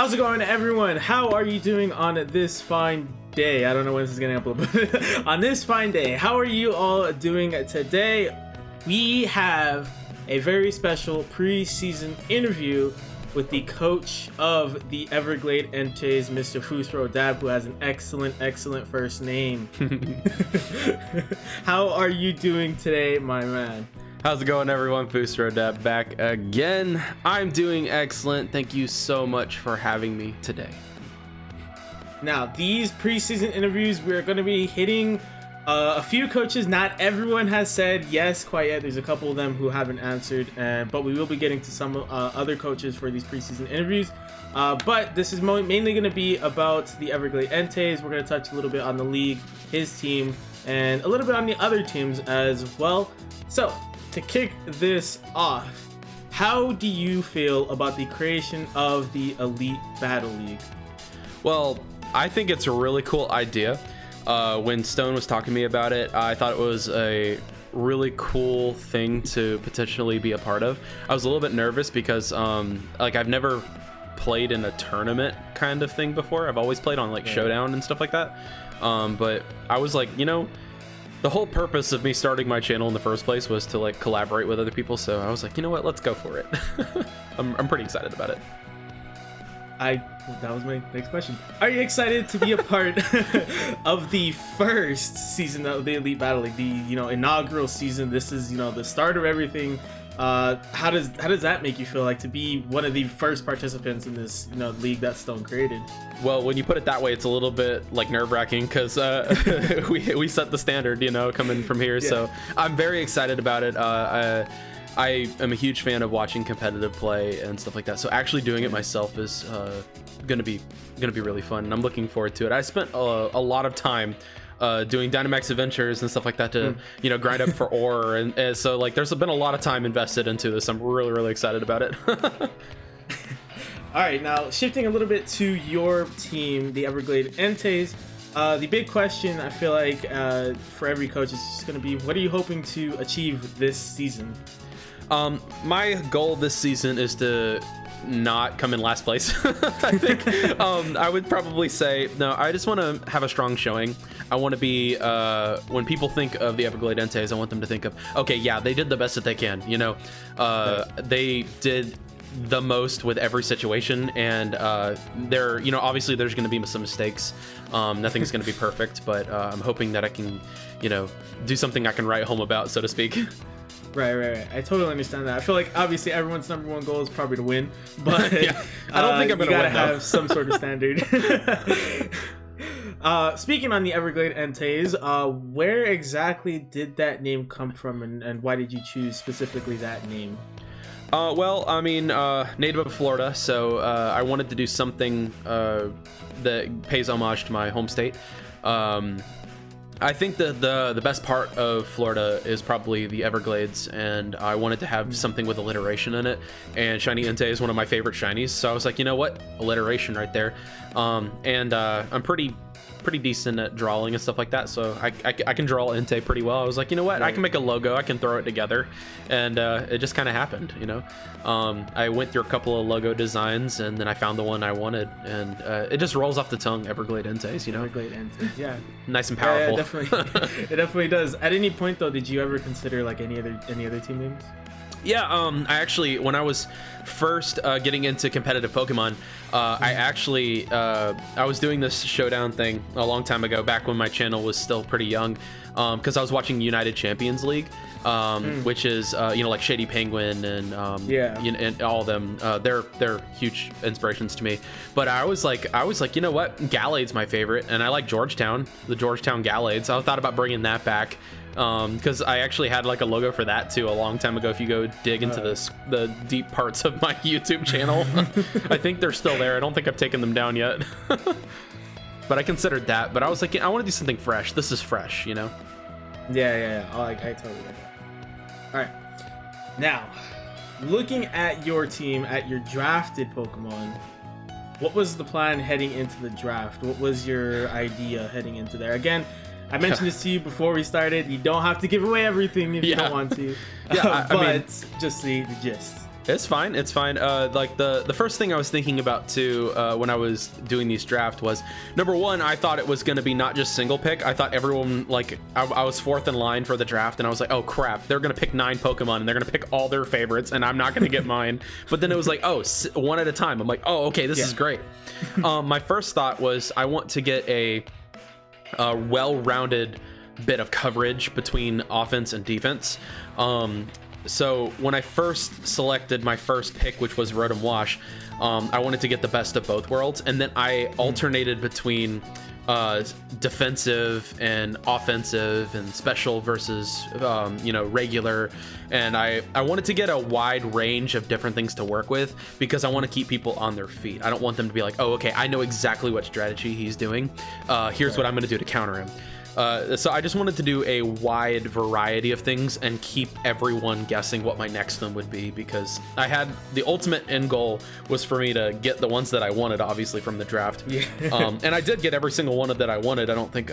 How's it going, everyone? How are you doing on this fine day? I don't know when this is getting uploaded, but on this fine day, how are you all doing today? We have a very special preseason interview with the coach of the Everglade Enteis, Mr. Fusro, who has an excellent first name. How are you doing today, my man? How's it going, everyone? Fusro back again. I'm doing excellent. Thank you so much for having me today. Now, these preseason interviews, we're going to be hitting a few coaches. Not everyone has said yes quite yet. There's a couple of them who haven't answered, but we will be getting to some other coaches for these preseason interviews. But this is mainly going to be about the Everglade Enteis. We're going to touch a little bit on the league, his team, and a little bit on the other teams as well. So, to kick this off, how do you feel about the creation of the Elite Battle League? Well, I think it's a really cool idea. When Stone was talking to me about it, I thought it was a really cool thing to potentially be a part of. I was a little bit nervous because I've never played in a tournament kind of thing before. I've always played on Showdown and stuff like that. But I was like, the whole purpose of me starting my channel in the first place was to collaborate with other people. So I was like, you know what, let's go for it. I'm pretty excited about it. That was my next question. Are you excited to be a part of the first season of the Elite Battle League, the inaugural season? This is the start of everything. How does that make you feel, like to be one of the first participants in this league that Stone created? Well, when you put it that way, it's a little bit nerve-wracking because we set the standard, coming from here. Yeah. So I'm very excited about it. I am a huge fan of watching competitive play and stuff like that. So actually doing it myself is gonna be really fun, and I'm looking forward to it. I spent a lot of time doing Dynamax adventures and stuff like that to grind up for ore, and so there's been a lot of time invested into this. I'm really excited about it. All right, now shifting a little bit to your team, the Everglade Enteis. The big question I feel like for every coach is just going to be, what are you hoping to achieve this season? My goal this season is to not come in last place. I think I would probably say no. I just want to have a strong showing. I want to be when people think of the Everglade Enteis, I want them to think of, okay, yeah, they did the best that they can. They did the most with every situation, and obviously there's going to be some mistakes. Nothing's going to be perfect, but I'm hoping that I can do something I can write home about, so to speak. Right. I totally understand that. I feel like obviously everyone's number one goal is probably to win, but yeah, I don't think I'm gonna win. You gotta have some sort of standard. Speaking on the Everglade Enteis, where exactly did that name come from, and why did you choose specifically that name? Well, I mean, native of Florida, so I wanted to do something that pays homage to my home state. I think the best part of Florida is probably the Everglades, and I wanted to have something with alliteration in it, and Shiny Entei is one of my favorite shinies, so I was like, you know what, alliteration right there. And I'm pretty decent at drawing and stuff like that, so I can draw Entei pretty well. I was like, you know what, I can make a logo, I can throw it together, and it just kind of happened. I went through a couple of logo designs, and then I found the one I wanted, and it just rolls off the tongue, Everglade Enteis, Everglade Enteis, yeah. Nice and powerful. Yeah, definitely. It definitely does. At any point though, did you ever consider any other team names? Yeah, I actually, when I was first getting into competitive Pokemon, I was doing this Showdown thing a long time ago, back when my channel was still pretty young, because I was watching United Champions League, which is like Shady Penguin and and all of them. They're huge inspirations to me. But I was like, you know what, Gallade's my favorite, and I like Georgetown, the Georgetown Gallades. I thought about bringing that back. Because I actually had a logo for that too a long time ago. If you go dig into the deep parts of my YouTube channel, I think they're still there. I don't think I've taken them down yet. But I considered that. But I was like, I want to do something fresh. This is fresh, Yeah. Oh, I totally get that. All right. Now, looking at your team, at your drafted Pokemon, what was the plan heading into the draft? What was your idea heading into there? Again, I mentioned this to you before we started. You don't have to give away everything if you don't want to. Yeah, but just the gist. It's fine. It's fine. Like the first thing I was thinking about too when I was doing these draft was, number one, I thought it was going to be not just single pick. I thought everyone, like, I was fourth in line for the draft, and I was like, oh crap, they're going to pick 9 Pokemon, and they're going to pick all their favorites, and I'm not going to get mine. But then it was like, oh, one at a time. I'm like, oh, okay, this is great. My first thought was I want to get a well-rounded bit of coverage between offense and defense. So when I first selected my first pick, which was Rotom Wash, I wanted to get the best of both worlds, and then I alternated between defensive and offensive and special versus regular, and I wanted to get a wide range of different things to work with because I want to keep people on their feet. I don't want them to be like, oh, okay, I know exactly what strategy he's doing. Here's what I'm going to do to counter him. So I just wanted to do a wide variety of things and keep everyone guessing what my next one would be, because I had the ultimate end goal was for me to get the ones that I wanted, obviously, from the draft. Yeah. And I did get every single one that I wanted. I don't think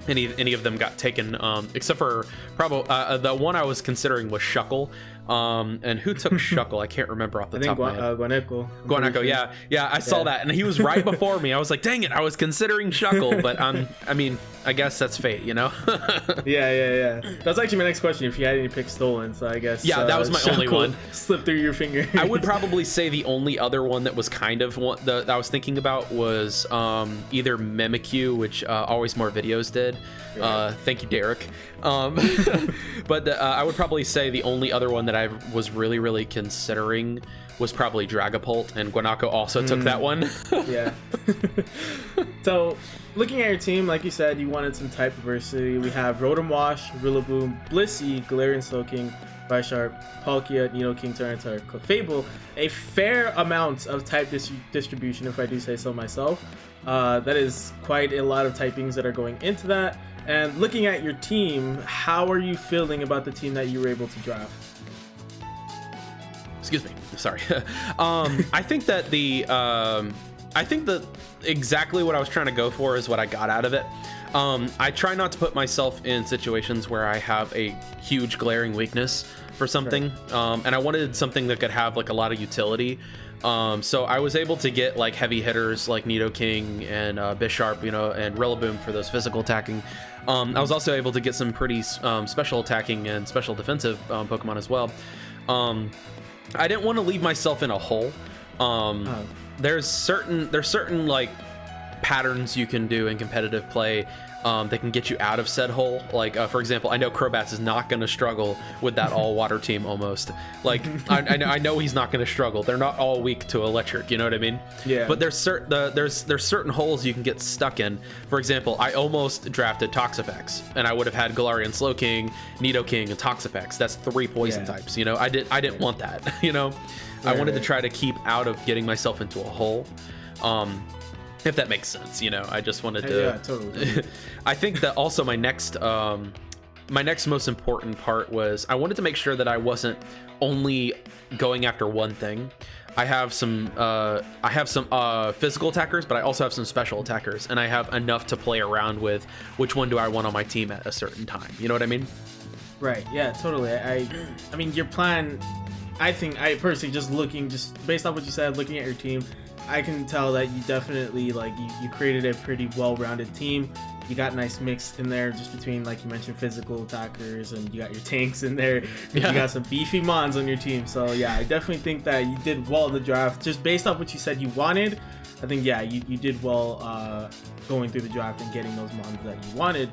any of them got taken, except for probably the one I was considering was Shuckle. And who took Shuckle? I can't remember off the top of my head. Guanako, yeah, I saw that, and he was right before me. I was like, dang it, I was considering Shuckle, but I mean, I guess that's fate, you know? yeah. That's actually my next question, if you had any picks stolen, so I guess... Yeah, that was my only one. Slipped through your finger. I would probably say the only other one that was kind of one that I was thinking about was either Mimikyu, which Always More Videos did. Thank you, Derek. But I would probably say the only other one that I was really considering was probably Dragapult, and Guanako also took that one. Yeah. So, looking at your team, like you said, you wanted some type diversity. We have Rotom Wash, Rillaboom, Blissey, Galarian Slowking, Bisharp, Palkia, Nidoking, Tyranitar, Clefable. A fair amount of type distribution, if I do say so myself. That is quite a lot of typings that are going into that. And looking at your team, how are you feeling about the team that you were able to draft? Excuse me, sorry. I think that exactly what I was trying to go for is what I got out of it. I try not to put myself in situations where I have a huge glaring weakness for something, right. And I wanted something that could have like a lot of utility. So I was able to get like heavy hitters like Nidoking and Bisharp, and Rillaboom for those physical attacking. I was also able to get some pretty special attacking and special defensive Pokemon as well. I didn't want to leave myself in a hole. There's certain like patterns you can do in competitive play that can get you out of said hole. Like for example, I know Krobatz is not going to struggle with that all water team almost. Like I know he's not going to struggle. They're not all weak to electric. You know what I mean? Yeah. But there's certain holes you can get stuck in. For example, I almost drafted Toxapex, and I would have had Galarian Slowking, Nidoking, and Toxapex. That's 3 poison types. I didn't want that. I wanted to try to keep out of getting myself into a hole. If that makes sense, I just wanted to. Yeah, totally. I think that also my next most important part was I wanted to make sure that I wasn't only going after one thing. I have some physical attackers, but I also have some special attackers, and I have enough to play around with. Which one do I want on my team at a certain time? You know what I mean? Right. Yeah. Totally. I mean, your plan. I think I personally just based off what you said, looking at your team, I can tell that you definitely you created a pretty well-rounded team. You got a nice mix in there just between, like you mentioned, physical attackers, and you got your tanks in there. Yeah. You got some beefy mons on your team. So yeah, I definitely think that you did well in the draft. Just based off what you said you wanted, I think you did well going through the draft and getting those mons that you wanted.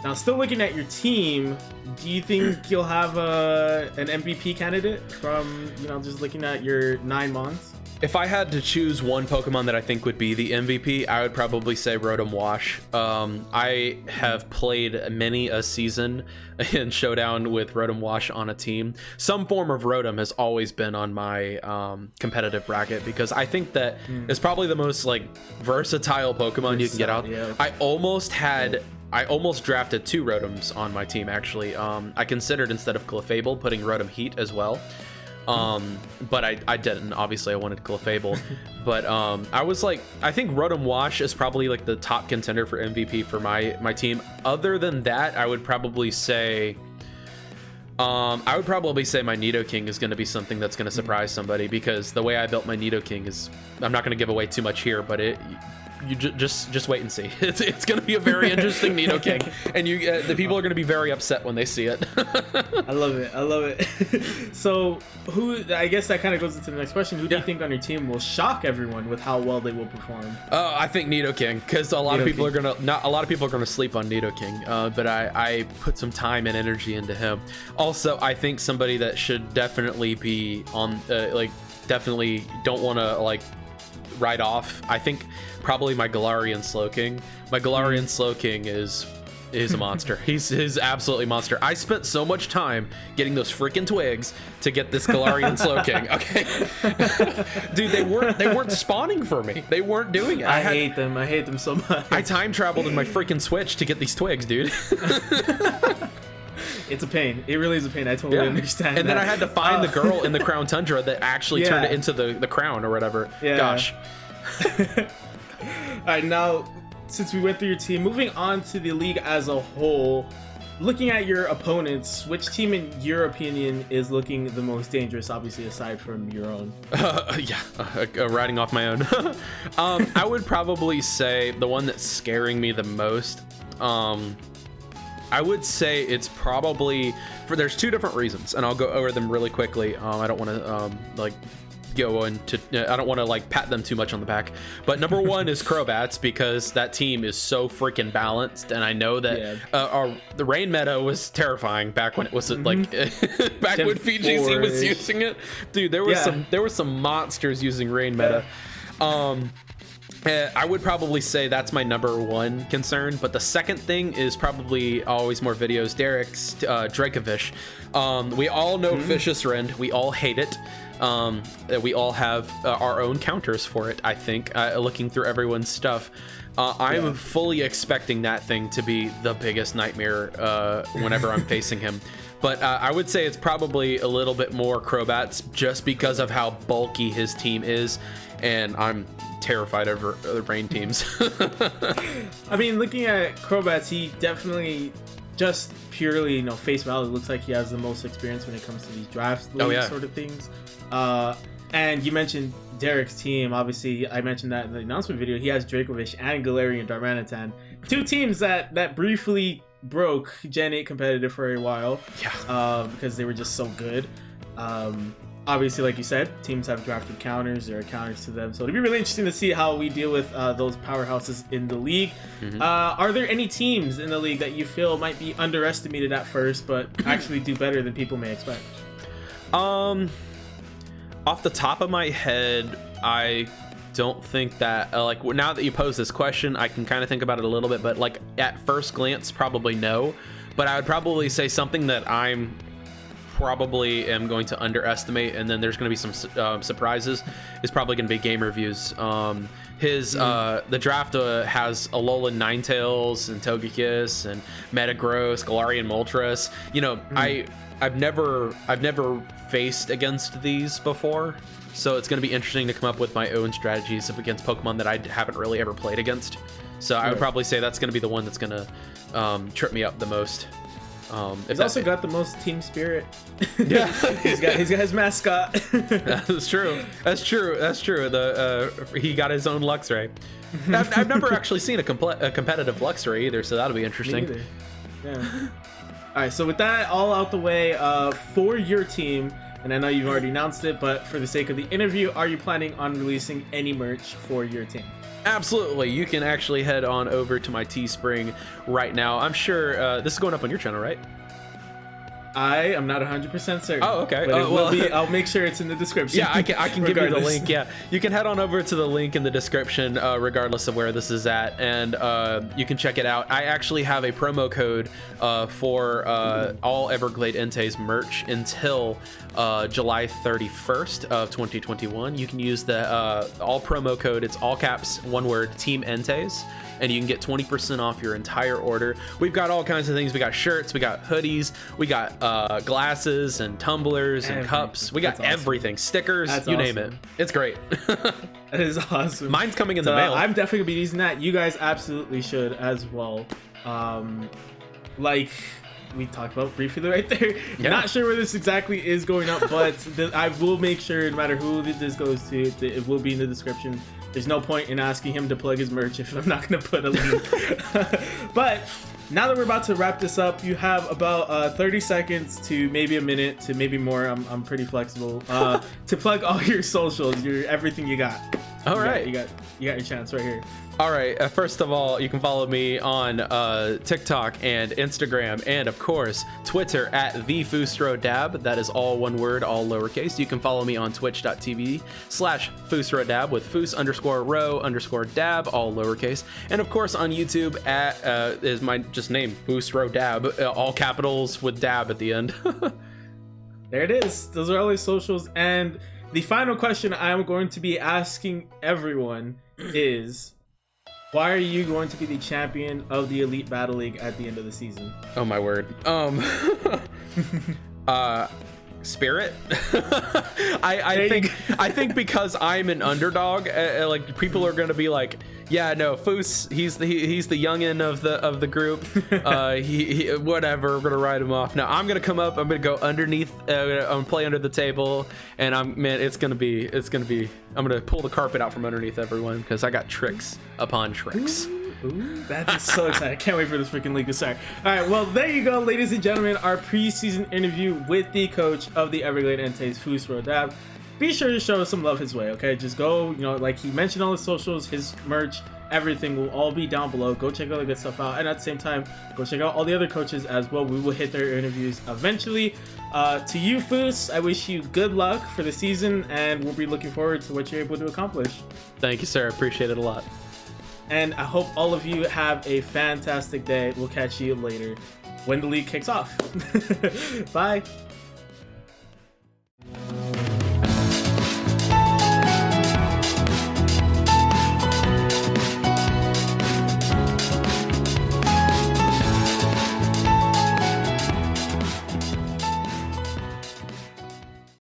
Now, still looking at your team, do you think you'll have an MVP candidate from just looking at your 9 mons? If I had to choose one Pokemon that I think would be the MVP, I would probably say Rotom Wash. I have played many a season in Showdown with Rotom Wash on a team. Some form of Rotom has always been on my competitive bracket because I think that it's probably the most versatile Pokemon you can get out. Yeah. I almost drafted 2 Rotoms on my team, actually. I considered, instead of Clefable, putting Rotom Heat as well. But I didn't. Obviously, I wanted Clefable. But I was I think Rotom Wash is probably the top contender for MVP for my team. Other than that, I would probably say I would probably say my Nidoking is going to be something that's going to surprise somebody, because the way I built my Nidoking is, I'm not going to give away too much here, but just wait and see. It's going to be a very interesting Nidoking, and the people are going to be very upset when they see it. I love it. So I guess that kind of goes into the next question. Who do you think on your team will shock everyone with how well they will perform? I think Nidoking, because a lot of people are gonna sleep on Nidoking, but I put some time and energy into him. Also, I think somebody that should definitely be on, definitely don't want to write off. I think probably my Galarian Slowking. My Galarian Slowking is a monster. He's absolutely monster. I spent so much time getting those freaking twigs to get this Galarian Slowking. Okay, dude, they weren't spawning for me. They weren't doing it. I hate them so much. I time traveled in my freaking Switch to get these twigs, dude. It's a pain. It really is a pain. I totally understand. And then I had to find the girl in the Crown Tundra that actually turned it into the crown or whatever. Yeah. Gosh. All right, now since we went through your team, moving on to the league as a whole, looking at your opponents, which team in your opinion is looking the most dangerous, obviously aside from your own? Riding off my own. I would probably say the one that's scaring me the most, I would say it's probably there's two different reasons, and I'll go over them really quickly. I don't want to go into, I don't want to pat them too much on the back, but number one is Krobatz, because that team is so freaking balanced, and I know that the rain meta was terrifying back when it was back when VGC was using it. Dude, there were some monsters using rain meta. I would probably say that's my number one concern, but the second thing is probably always more videos. Derek's Dracovish. We all know Vicious Rend. We all hate it. We all have our own counters for it, I think, looking through everyone's stuff. I'm fully expecting that thing to be the biggest nightmare whenever I'm facing him. But I would say it's probably a little bit more Krobatz, just because of how bulky his team is, and I'm terrified of the rain teams. I mean, looking at Krobatz, he definitely, just purely, face value, looks like he has the most experience when it comes to these draft sort of things. And you mentioned Derek's team. Obviously, I mentioned that in the announcement video. He has Dracovish and Galarian Darmanitan, two teams that briefly broke Gen 8 competitive for a while, because they were just so good. Obviously, like you said, teams have drafted counters. There are counters to them, so it'll be really interesting to see how we deal with those powerhouses in the league. Are there any teams in the league that you feel might be underestimated at first, but actually do better than people may expect? Off the top of my head, I don't think that now that you pose this question, I can kind of think about it a little bit, but at first glance, probably no. But I would probably say something that I'm probably am going to underestimate, and then there's going to be some surprises, is probably going to be Game Reviews. The draft has Alolan Ninetales and Togekiss and Metagross, Galarian Moltres. I've never faced against these before, so it's going to be interesting to come up with my own strategies against Pokemon that I haven't really ever played against. So I would probably say that's going to be the one that's going to trip me up the most. He's also got the most team spirit. Yeah, he's got his mascot. That's true. He got his own Luxray. I've never actually seen a competitive Luxray either, so that'll be interesting. Me either. Yeah. All right, so with that all out the way, for your team, and I know you've already announced it, but for the sake of the interview, are you planning on releasing any merch for your team? Absolutely. You can actually head on over to my Teespring right now. I'm sure this is going up on your channel, right? I am not 100% certain. Oh, okay. But I'll make sure it's in the description. Yeah, I can give you the link. Yeah, you can head on over to the link in the description, regardless of where this is at, and you can check it out. I actually have a promo code for all Everglade Enteis merch until July 31st of 2021. You can use the all promo code. It's all caps, one word, Team Enteis, and you can get 20% off your entire order. We've got all kinds of things. We got shirts, we got hoodies, we got glasses and tumblers and cups. We got everything. Stickers, you name it. It's great. That is awesome. Mine's coming in the mail. I'm definitely gonna be using that. You guys absolutely should as well. we talked about briefly right there. Yeah. Not sure where this exactly is going up, but I will make sure no matter who this goes to, it will be in the description. There's no point in asking him to plug his merch if I'm not going to put a link. But now that we're about to wrap this up, you have about 30 seconds to maybe a minute to maybe more. I'm pretty flexible to plug all your socials, everything you got. All right. You got your chance right here. All right. First of all, you can follow me on TikTok and Instagram, and of course Twitter at @thefusrodab. That is all one word, all lowercase. You can follow me on twitch.tv/fusrodab with fus_row_dab, all lowercase, and of course on YouTube at is my just name fusrodab, all capitals with dab at the end. There it is. Those are all his socials. And the final question I am going to be asking everyone is, why are you going to be the champion of the Elite Battle League at the end of the season? Oh my word. Spirit. I think because I'm an underdog, like people are gonna be like, yeah, no, Foos, he's the youngin of the group. He whatever, we're gonna write him off. Now I'm gonna come up, I'm gonna go underneath, I'm gonna play under the table, and it's gonna be I'm gonna pull the carpet out from underneath everyone because I got tricks upon tricks. Ooh, that's so exciting. I can't wait for this freaking league to start. All right, well, there you go, ladies and gentlemen, our preseason interview with the coach of the EVERGLADE Enteis, fusrodab. Be sure to show some love his way, okay? Just go, like he mentioned on his socials, his merch, everything will all be down below. Go check all the good stuff out, and at the same time, go check out all the other coaches as well. We will hit their interviews eventually. To you, Foos, I wish you good luck for the season, and we'll be looking forward to what you're able to accomplish. Thank you, sir. Appreciate it a lot. And I hope all of you have a fantastic day. We'll catch you later when the league kicks off. Bye.